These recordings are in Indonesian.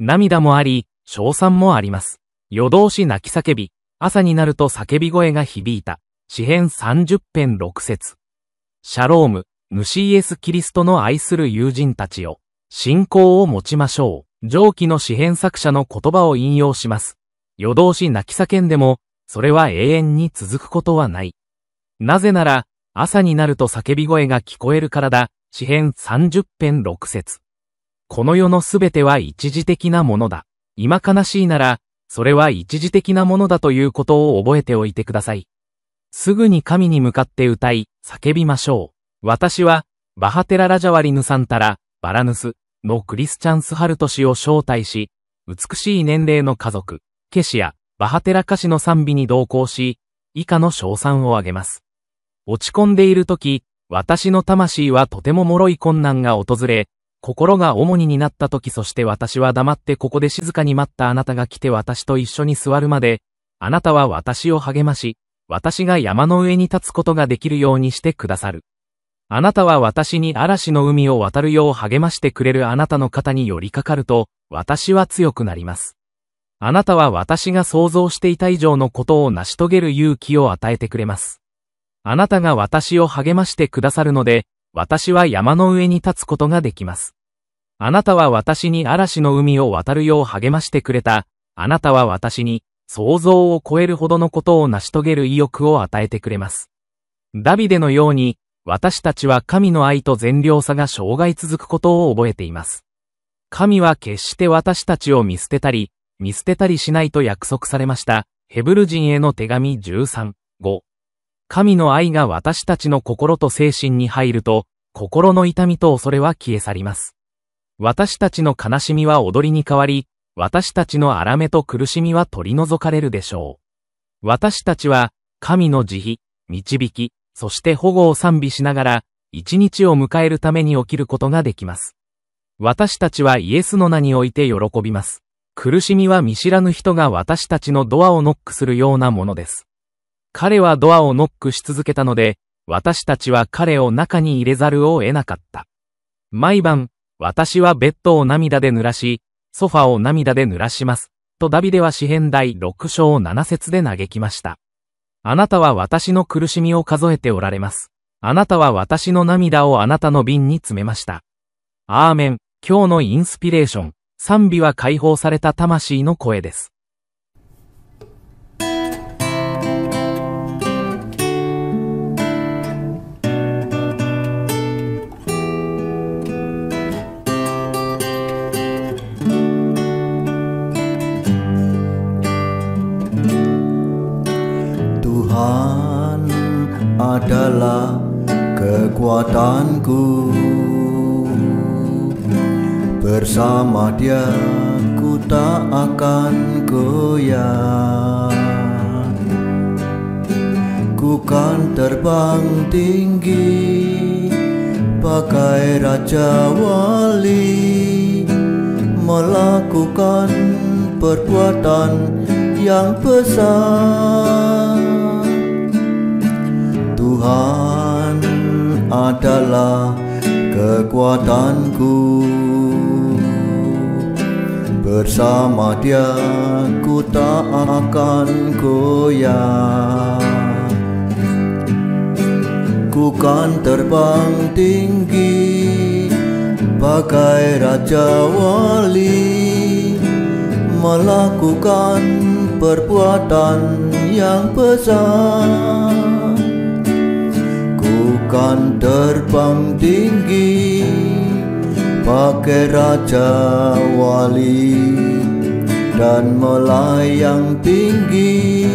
涙もあり、称賛もあります。夜通し泣き叫び、朝になると叫び声が響いた。詩編30編6節。シャローム、主イエス・キリストの愛する友人たちよ。信仰を持ちましょう。上記の詩編作者の言葉を引用します。夜通し泣き叫んでも、それは永遠に続くことはない。なぜなら、朝になると叫び声が聞こえるからだ。詩編30編6節。この世のすべては一時的なものだ。今悲しいなら、それは一時的なものだということを覚えておいてください。すぐに神に向かって歌い、叫びましょう。私は、バハテララジャワリヌサンタラ、バラヌスのクリスチャンスハルト氏を招待し、美しい年齢の家族、ケシやバハテラ歌詞の賛美に同行し、以下の称賛を挙げます。落ち込んでいるとき、私の魂はとても脆い困難が訪れ、心が重荷になったとき、そして私は黙ってここで静かに待ったあなたが来て私と一緒に座るまで、あなたは私を励まし、私が山の上に立つことができるようにしてくださる。あなたは私に嵐の海を渡るよう励ましてくれるあなたの肩に寄りかかると、私は強くなります。あなたは私が想像していた以上のことを成し遂げる勇気を与えてくれます。あなたが私を励ましてくださるので、私は山の上に立つことができます。あなたは私に嵐の海を渡るよう励ましてくれた。あなたは私に想像を超えるほどのことを成し遂げる意欲を与えてくれます。ダビデのように、私たちは神の愛と善良さが生涯続くことを覚えています。神は決して私たちを見捨てたりしないと約束されました。ヘブル人への手紙13、5。神の愛が私たちの心と精神に入ると、心の痛みと恐れは消え去ります。私たちの悲しみは踊りに変わり、私たちの荒めと苦しみは取り除かれるでしょう。私たちは、神の慈悲、導き、そして保護を賛美しながら、一日を迎えるために起きることができます。私たちはイエスの名において喜びます。苦しみは見知らぬ人が私たちのドアをノックするようなものです。彼はドアをノックし続けたので、私たちは彼を中に入れざるを得なかった。毎晩、私はベッドを涙で濡らし、ソファを涙で濡らします。とダビデは詩編第6章7節で嘆きました。あなたは私の苦しみを数えておられます。あなたは私の涙をあなたの瓶に詰めました。アーメン。今日のインスピレーション。賛美は解放された魂の声です。Tuhan adalah kekuatanku, bersama Dia ku tak akan goyah. Ku kan terbang tinggi bagai Raja Wali, melakukan perbuatan yang besar. Tuhan adalah kekuatanku, bersama Dia ku tak akan goyah. Ku kan terbang tinggi bagai Raja Wali, melakukan perbuatan yang besar. Ku kan terbang tinggi bagai Raja Wali dan melayang tinggi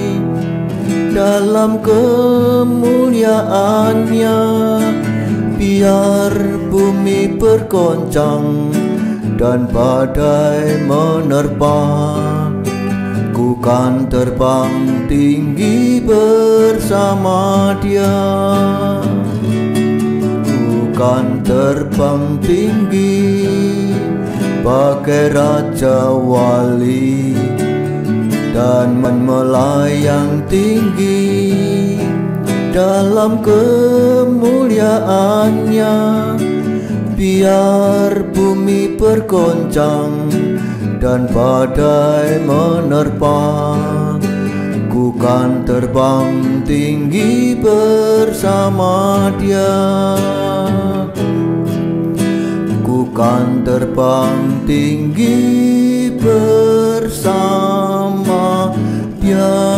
dalam kemuliaannya. Biar bumi bergoncang dan badai menerpa, ku kan terbang tinggi bersama Dia. Ku kan terbang tinggi bagai Raja Wali dan melayang tinggi dalam kemuliaannya. Biar bumi bergoncang dan badai menerpa. Ku kan terbang tinggi bersama Dia. Ku kan terbang tinggi bersama Dia.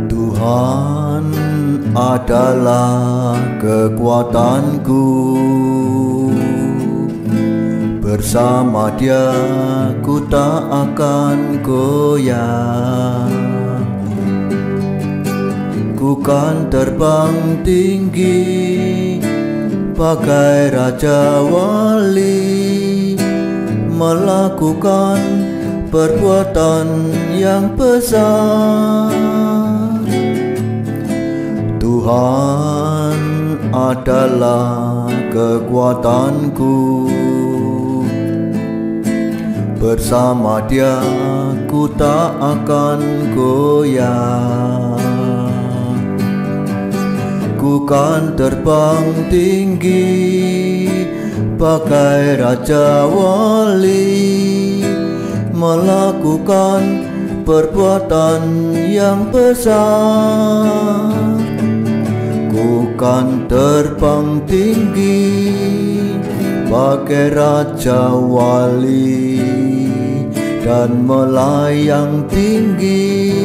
Tuhan adalah kekuatanku, bersama Dia ku tak akan goyah. Ku kan terbang tinggi bagai Raja Wali, melakukan perbuatan yang besar. Tuhan adalah kekuatanku, bersama Dia ku tak akan goyah. Ku kan terbang tinggi bagai Raja Wali, melakukan perbuatan yang besar. Ku kan terbang tinggi bagai Raja Wali dan melayang tinggi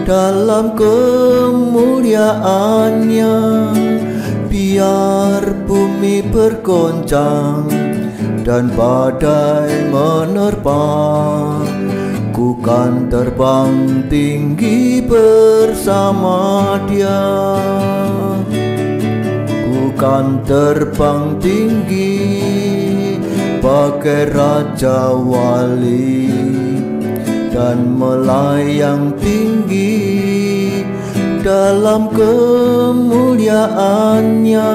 dalam kemuliaannya. Biar bumi bergoncang dan badai menerpa, ku kan terbang tinggi bersama Dia. Ku kan terbang tinggi bagai Raja Wali dan melayang tinggi dalam kemuliaannya.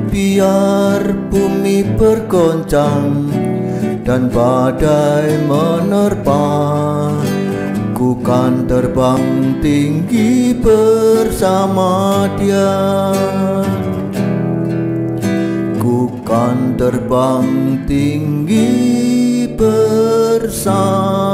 Biar bumi bergoncang dan badai menerpa, ku kan terbang tinggi bersama Dia. Ku kan terbang tinggi bersama